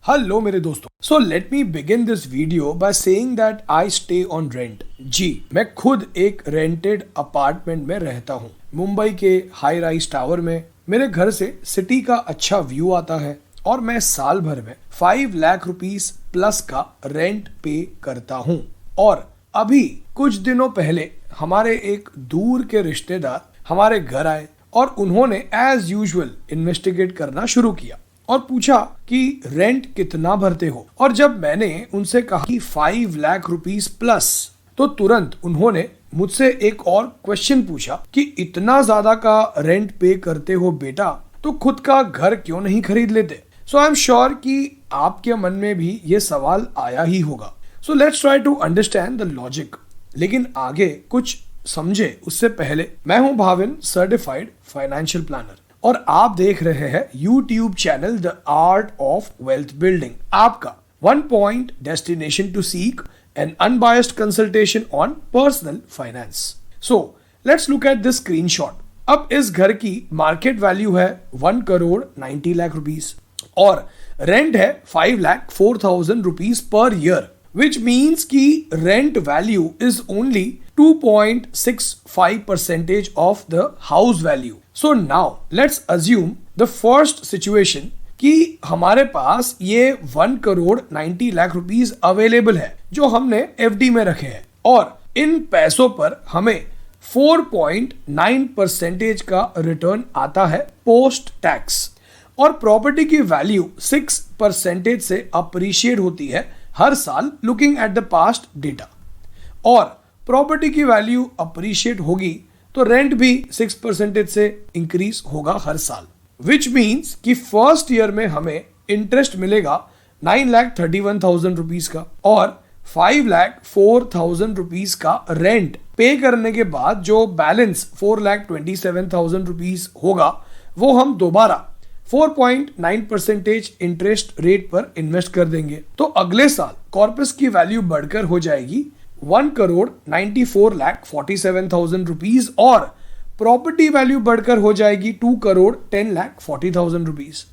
Hello मेरे दोस्तों, so let me begin this video by saying that I stay on rent. जी, मैं खुद एक रेंटेड अपार्टमेंट में रहता हूँ मुंबई के हाई राइज टावर में। मेरे घर से सिटी का अच्छा व्यू आता है और मैं साल भर में 5 लाख रुपीस प्लस का रेंट पे करता हूँ। और अभी कुछ दिनों पहले हमारे एक दूर के रिश्तेदार हमारे घर आए और उन्होंने एज यूजुअल इन्वेस्टिगेट करना शुरू किया और पूछा कि रेंट कितना भरते हो। और जब मैंने उनसे कहा कि 5 लाख रुपीस प्लस, तो तुरंत उन्होंने मुझसे एक और क्वेश्चन पूछा कि इतना ज्यादा का रेंट पे करते हो बेटा, तो खुद का घर क्यों नहीं खरीद लेते। सो आई एम श्योर कि आपके मन में भी ये सवाल आया ही होगा। So let's try to understand the logic. लेकिन आगे कुछ समझे उससे पहले, मैं हूं भाविन, सर्टिफाइड फाइनेंशियल प्लानर, और आप देख रहे हैं YouTube channel the art of wealth building, आपका 1 point destination to seek an unbiased consultation on personal finance. So let's look at this screenshot. अब इस घर की मार्केट वैल्यू है 1 करोड़ 90 लाख रुपीस और रेंट है 5,04,000 rupees per year, which means कि rent value is only 2.65% of the house value. So now let's assume the first situation कि हमारे पास ये 1 करोड़ 90 लाख रुपीस अवेलेबल है जो हमने एफडी में रखे हैं, और इन पैसों पर हमें 4.9% का रिटर्न आता है पोस्ट टैक्स, और प्रॉपर्टी की वैल्यू 6% से अप्रिशिएट होती है हर साल looking at the past data. और प्रॉपर्टी की वैल्यू अप्रिशिएट होगी तो रेंट भी 6% से इंक्रीज होगा हर साल, विच मीन्स कि फर्स्ट ईयर में हमें इंटरेस्ट मिलेगा 9,31,000 रुपीज का, और 5,04,000 रुपीज का रेंट पे करने के बाद जो बैलेंस 4,27,000 रुपीज होगा वो हम दोबारा 4.9% इंटरेस्ट रेट पर इन्वेस्ट कर देंगे। तो अगले साल कॉर्पस की वैल्यू बढ़कर हो जाएगी 1 करोड़ 94,47,000 रुपीज और प्रॉपर्टी वैल्यू बढ़कर हो जाएगी 2 करोड़ 10,40,000 रुपीज।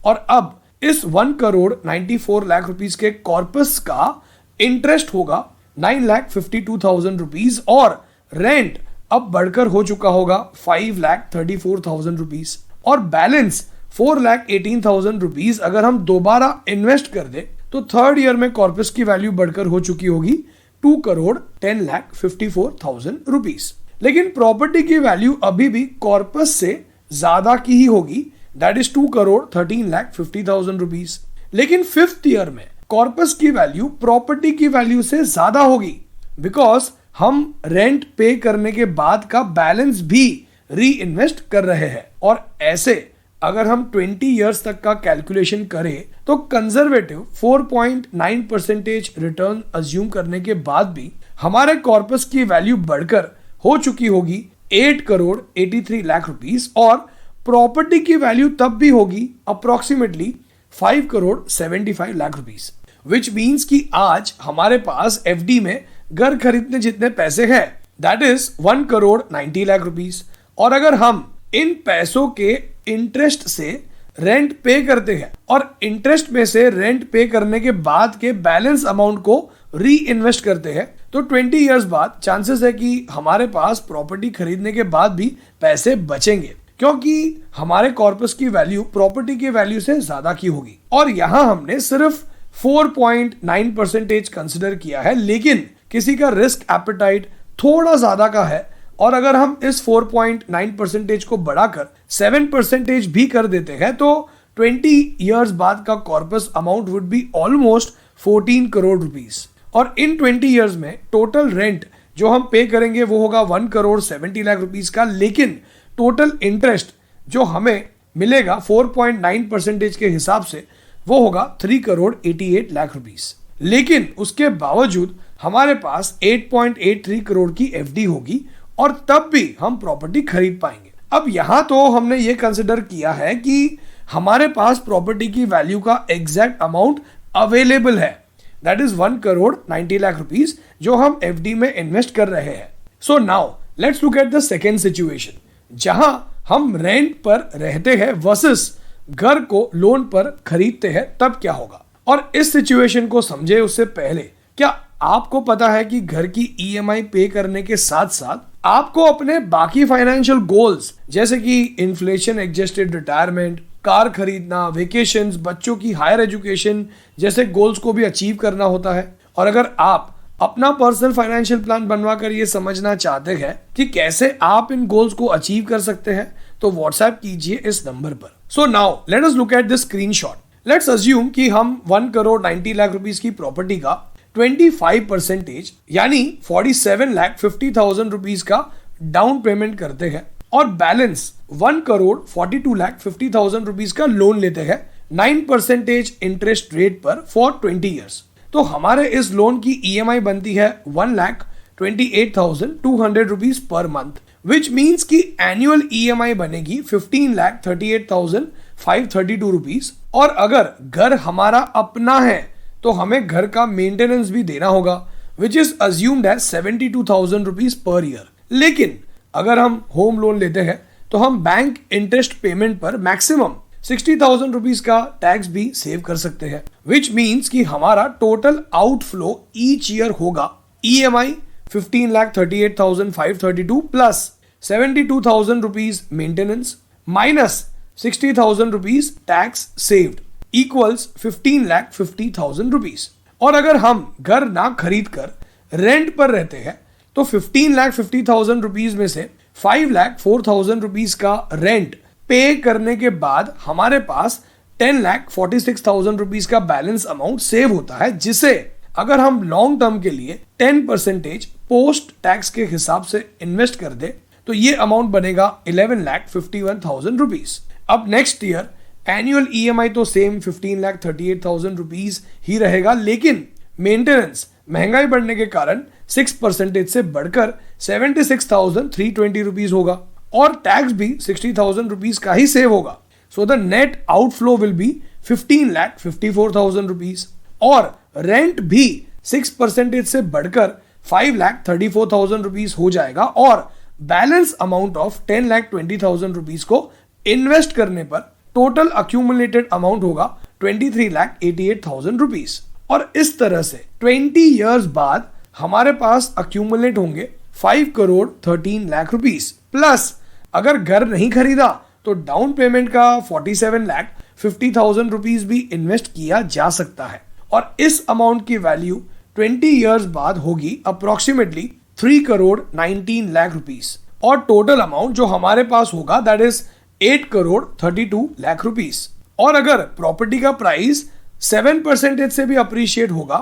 और अब इस 1 करोड़ 94 लाख रुपीज के कॉर्पस का इंटरेस्ट होगा 9,52,000 रुपीज और रेंट अब बढ़कर हो चुका होगा 5,34,000 रुपीज, और बैलेंस 4,18,000 रुपीज अगर हम दोबारा इन्वेस्ट कर दे तो थर्ड ईयर में कॉर्पस की वैल्यू बढ़कर हो चुकी होगी 2 करोड़ 10,54,000 रुपीज। लेकिन प्रॉपर्टी की वैल्यू अभी भी कॉर्पस से ज्यादा की ही होगी, दैट इज 2 करोड़ 13,50,000 रुपीज। लेकिन फिफ्थ ईयर में कॉर्पस की वैल्यू प्रॉपर्टी की वैल्यू से ज्यादा होगी, बिकॉज हम रेंट पे करने के बाद का बैलेंस भी री इन्वेस्ट कर रहे हैं। और ऐसे अगर हम 20 इयर्स तक का कैलकुलेशन करें तो कंजर्वेटिव 4.9% रिटर्न अज्यूम करने के बाद भी हमारे कॉर्पस की वैल्यू बढ़कर हो चुकी होगी 8 करोड़ 83 लाख रुपीस, और प्रॉपर्टी की वैल्यू तब भी होगी अप्रोक्सीमेटली 5 करोड़ 75 लाख रुपीस, विच मीन्स कि आज हमारे पास एफडी में घर खरीदने जितने पैसे हैं that is 1 crore 90 lakh rupees. और अगर हम इन पैसों के इंटरेस्ट से रेंट पे करते हैं और इंटरेस्ट में से रेंट पे करने के बाद के बैलेंस अमाउंट को री इन्वेस्ट करते हैं, तो 20 इयर्स बाद चांसेस है कि हमारे पास प्रॉपर्टी खरीदने के बाद भी पैसे बचेंगे, क्योंकि हमारे कॉर्पस की वैल्यू प्रॉपर्टी की वैल्यू से ज्यादा की होगी। और यहां हमने सिर्फ 4.9% कंसिडर किया है, लेकिन किसी का रिस्क एपेटाइट थोड़ा ज्यादा का है, और अगर हम इस 4.9% को बढ़ाकर 7% भी कर देते हैं तो 20 इयर्स बाद का corpus amount would be almost 14 crore rupees. और इन 20 इयर्स में टोटल रेंट जो हम पे करेंगे वो होगा 1 करोड़ 70 लाख रुपीस का, लेकिन टोटल इंटरेस्ट जो हमें मिलेगा 4.9% के हिसाब से वो होगा 3 करोड़ 88 लाख रुपीस। लेकिन उसके बावजूद हमारे पास 8.83 करोड़ की एफडी होगी और तब भी हम प्रॉपर्टी खरीद पाएंगे। अब यहां तो हमने ये कंसिडर किया है कि हमारे पास प्रॉपर्टी की वैल्यू का एग्जैक्ट अमाउंट अवेलेबल है, that is 1 crore 90 lakh rupees जो हम एफडी में इन्वेस्ट कर रहे हैं। सो now let's look at the second situation, जहां हम रेंट पर रहते हैं वर्सेस घर को लोन पर खरीदते हैं तब क्या होगा। और इस सिचुएशन को समझे उससे पहले, क्या आपको पता है कि घर की ईएमआई पे करने के साथ साथ आपको अपने बाकी फाइनेंशियल गोल्स जैसे कि इन्फ्लेशन एडजस्टेड रिटायरमेंट, कार खरीदना, वेकेशंस, बच्चों की हायर एजुकेशन जैसे गोल्स को भी अचीव करना होता है। और अगर आप अपना पर्सनल फाइनेंशियल प्लान बनवाकर ये समझना चाहते हैं कि कैसे आप इन गोल्स को अचीव कर सकते हैं, तो व्हाट्सएप कीजिए इस नंबर पर। So now let us look at this screenshot. Let's assume कि हम 1 करोड़ 90 लाख रुपीस की प्रॉपर्टी का 25% यानी 47,50,000 रुपीस का डाउन पेमेंट करते हैं और बैलेंस 1 करोड़ 42,50,000 रुपीस का लोन लेते हैं 9% इंटरेस्ट रेट पर फॉर 20 ईयर्स। तो हमारे इस लोन की ईएमआई बनती है 1,28,200 rupees per month, which means की एनुअल ईएमआई बनेगी 15,38,532 रुपीस। और अगर घर हमारा अपना है तो हमें घर का मेंटेनेंस भी देना होगा, which is assumed as 72,000 rupees per year. लेकिन अगर हम होम लोन लेते हैं तो हम बैंक इंटरेस्ट पेमेंट पर मैक्सिमम 60,000 रुपीज का टैक्स भी सेव कर सकते हैं, विच मीन्स कि हमारा टोटल आउटफ्लो ईच ईयर होगा EMI 15,38,532 plus 72,000 rupees maintenance minus 60,000 rupees tax saved equals 15,50,000 rupees. और अगर हम घर ना खरीद कर रेंट पर रहते हैं तो 15,50,000 रुपीज में से 5,04,000 रुपीज का रेंट पे करने के बाद हमारे पास 10,46,000 रुपीज का बैलेंस अमाउंट सेव होता है, जिसे अगर हम लॉन्ग टर्म के लिए 10% पोस्ट टैक्स के हिसाब से इन्वेस्ट कर दे तो ये अमाउंट बनेगा 11,51,000 रुपीज। अब नेक्स्ट ईयर एनुअल ईएमआई तो सेम 15,38,000 रुपीज ही रहेगा, लेकिन मेंटेनेंस महंगाई बढ़ने के कारण 6% से बढ़कर 76,320 रुपीज होगा और टैक्स भी 60,000 रुपीज का ही सेव होगा। So the net outflow will be 15,54,000 rupees और रेंट भी 6% से बढ़कर 5,34,000 रुपीज हो जाएगा और बैलेंस अमाउंट ऑफ 10,20,000 रुपीज को इन्वेस्ट करने पर टोटल अक्यूमुलेटेड अमाउंट होगा 23,88,000 रुपीज। और इस तरह से 20 इयर्स बाद हमारे पास अक्यूमुलेट होंगे 5 करोड़ 13 लाख रुपीस। प्लस अगर घर नहीं खरीदा तो डाउन पेमेंट का 47,50,000 रुपीस भी इन्वेस्ट किया जा सकता है और इस अमाउंट की वैल्यू 20 इयर्स बाद होगी अप्रोक्सीमेटली 3 करोड़ 19 लाख रुपीस। और टोटल अमाउंट जो हमारे पास होगा that is 8 crore 32 lakh rupees. और अगर प्रॉपर्टी का प्राइस 7% से भी अप्रिशिएट होगा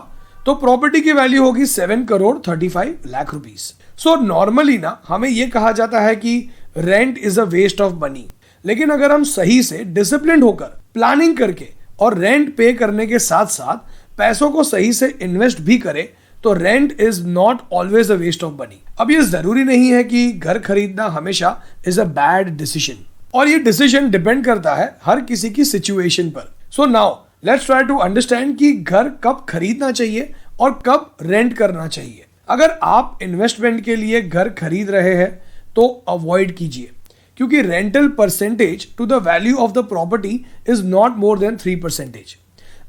तो प्रॉपर्टी की वैल्यू होगी 7 crore 35 lakh rupees. So normally ना हमें यह कहा जाता है कि rent is a waste of money, लेकिन अगर हम सही से डिसिप्लिन होकर प्लानिंग करके और रेंट पे करने के साथ साथ पैसों को सही से इन्वेस्ट भी करें तो rent is not always a waste of money. अब ये जरूरी नहीं है कि घर खरीदना हमेशा इज अ बैड डिसीजन, और ये डिसीजन डिपेंड करता है हर किसी की सिचुएशन पर। So now let's try to understand कि घर कब खरीदना चाहिए और कब रेंट करना चाहिए। अगर आप इन्वेस्टमेंट के लिए घर खरीद रहे हैं तो अवॉइड कीजिए, क्योंकि rental percentage to the value of the property is not more than 3%।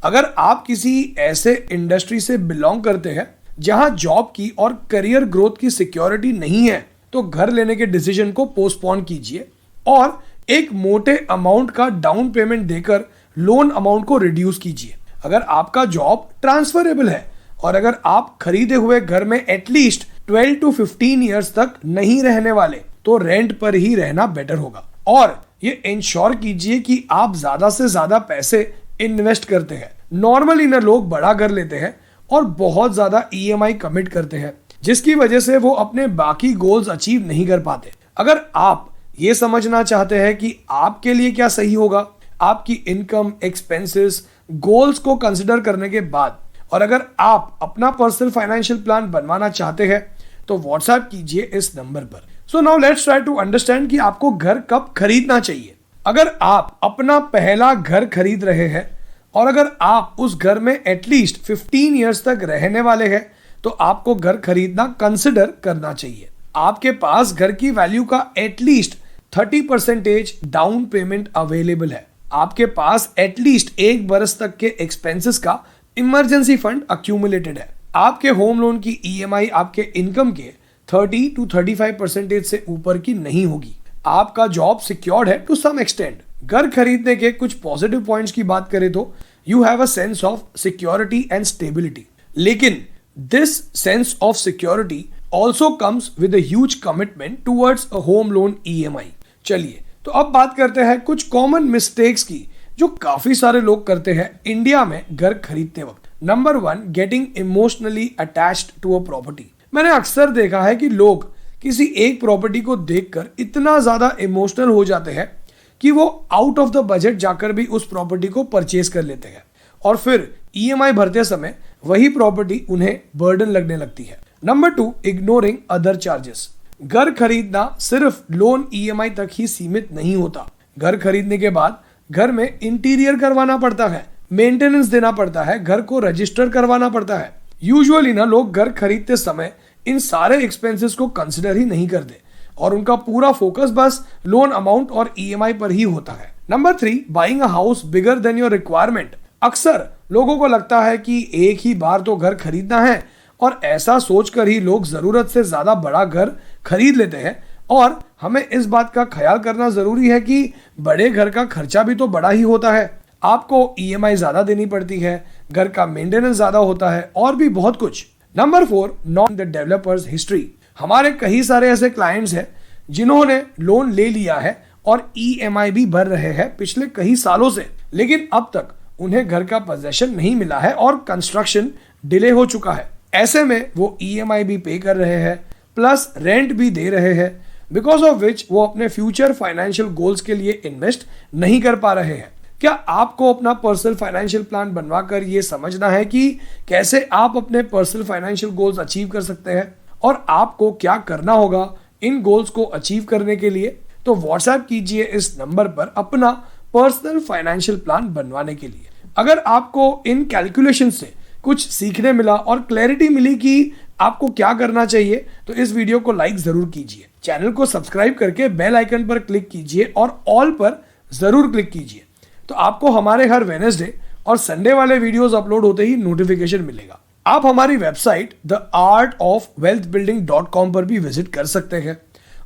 अगर आप किसी ऐसे इंडस्ट्री से बिलोंग करते हैं जहां जॉब की और करियर ग्रोथ की सिक्योरिटी नहीं है तो घर लेने के डिसीजन को पोस्टपोन कीजिए और एक मोटे अमाउंट का डाउन पेमेंट देकर लोन अमाउंट को रिड्यूस कीजिए। अगर आपका जॉब ट्रांसफरेबल है और अगर आप खरीदे हुए घर में एटलीस्ट 12 to 15 ईयर्स तक नहीं रहने वाले तो रेंट पर ही रहना बेटर होगा। और ये इंश्योर कीजिए कि आप ज्यादा से ज्यादा पैसे इन्वेस्ट करते हैं। नॉर्मली ना लोग बड़ा घर लेते हैं और बहुत ज्यादा ईएमआई कमिट करते हैं, जिसकी वजह से वो अपने बाकी गोल्स अचीव नहीं कर पाते। अगर आप ये समझना चाहते हैं कि आपके लिए क्या सही होगा, आपकी इनकम, एक्सपेंसेस, गोल्स को कंसिडर करने के बाद, और अगर आप अपना पर्सनल फाइनेंशियल प्लान बनवाना चाहते हैं तो व्हाट्सएप कीजिए इस नंबर पर। So now let's try to understand कि आपको घर कब खरीदना चाहिए। अगर आप अपना पहला घर खरीद रहे हैं और अगर आप उस घर में एटलीस्ट 15 ईयर्स तक रहने वाले हैं तो आपको घर खरीदना कंसिडर करना चाहिए। आपके पास घर की वैल्यू का एटलीस्ट 30% डाउन पेमेंट अवेलेबल है आपके पास एटलीस्ट 1 बरस तक के एक्सपेंसेस का इमरजेंसी फंड अक्यूमुलेटेड है। आपके होम लोन की ईएमआई आपके इनकम के 30 to 35% से ऊपर की नहीं होगी। आपका जॉब सिक्योर्ड है टू सम एक्सटेंड। घर खरीदने के कुछ पॉजिटिव पॉइंट्स की बात करें तो you have a sense of security and stability, लेकिन this sense of security also comes with a huge commitment towards a home loan EMI. चलिए तो अब बात करते हैं कुछ कॉमन मिस्टेक्स की जो काफी सारे लोग करते हैं इंडिया में घर खरीदते वक्त। Number 1, getting emotionally attached to a property. मैंने अक्सर देखा है कि लोग किसी एक प्रॉपर्टी को देखकर इतना ज्यादा इमोशनल हो जाते हैं कि वो आउट ऑफ द बजट जाकर भी उस प्रॉपर्टी को परचेज कर लेते हैं और फिर ईएमआई भरते समय वही प्रॉपर्टी उन्हें बर्डन लगने लगती है। Number 2, ignoring other charges. घर खरीदना सिर्फ लोन ईएमआई तक ही सीमित नहीं होता। घर खरीदने के बाद घर में इंटीरियर करवाना पड़ता है, मेंटेनेंस देना पड़ता है, घर को रजिस्टर करवाना पड़ता है। यूजुअली ना लोग घर खरीदते समय इन सारे एक्सपेंसेस को कंसिडर ही नहीं करते और उनका पूरा फोकस बस लोन अमाउंट और ईएमआई पर ही होता है। Number 3, buying a house bigger than your requirement. अक्सर लोगों को लगता है कि एक ही बार तो घर खरीदना है और ऐसा सोचकर ही लोग जरूरत से ज्यादा बड़ा घर खरीद लेते हैं। और हमें इस बात का ख्याल करना जरूरी है कि बड़े घर का खर्चा भी तो बड़ा ही होता है। आपको ईएमआई ज्यादा देनी पड़ती है, घर का मेंटेनेंस ज्यादा होता है और भी बहुत कुछ। Number 4, known the developers history. हमारे कई सारे ऐसे क्लाइंट्स हैं जिन्होंने लोन ले लिया है और ईएमआई भी भर रहे हैं पिछले कई सालों से, लेकिन अब तक उन्हें घर का पोजेशन नहीं मिला है और कंस्ट्रक्शन डिले हो चुका है। ऐसे में वो ईएमआई भी पे कर रहे हैं प्लस रेंट भी दे रहे हैं, बिकॉज ऑफ विच वो अपने फ्यूचर फाइनेंशियल गोल्स के लिए इन्वेस्ट नहीं कर पा रहे हैं। क्या आपको अपना पर्सनल फाइनेंशियल प्लान बनवाकर ये समझना है कि कैसे आप अपने पर्सनल फाइनेंशियल गोल्स अचीव कर सकते हैं और आपको क्या करना होगा इन गोल्स को अचीव करने के लिए? तो व्हाट्सएप कीजिए इस नंबर पर अपना पर्सनल फाइनेंशियल प्लान बनवाने के लिए। अगर आपको इन कैलकुलेशन से कुछ सीखने मिला और क्लैरिटी मिली कि आपको क्या करना चाहिए तो इस वीडियो को लाइक जरूर कीजिए, चैनल को सब्सक्राइब करके बेल आइकन पर क्लिक कीजिए और ऑल पर जरूर क्लिक कीजिए, तो आपको हमारे हर वेडनेसडे और संडे वाले वीडियोस अपलोड होते ही नोटिफिकेशन मिलेगा। आप हमारी वेबसाइट theartofwealthbuilding.com पर भी विजिट कर सकते हैं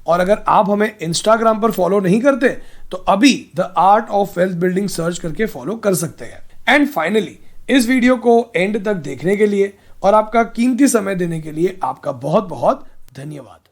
और अगर आप हमें इंस्टाग्राम पर फॉलो नहीं करते तो अभी the art of wealth building search करके फॉलो कर सकते हैं। एंड फाइनली इस वीडियो को एंड तक देखने के लिए और आपका कीमती समय देने के लिए आपका बहुत बहुत धन्यवाद।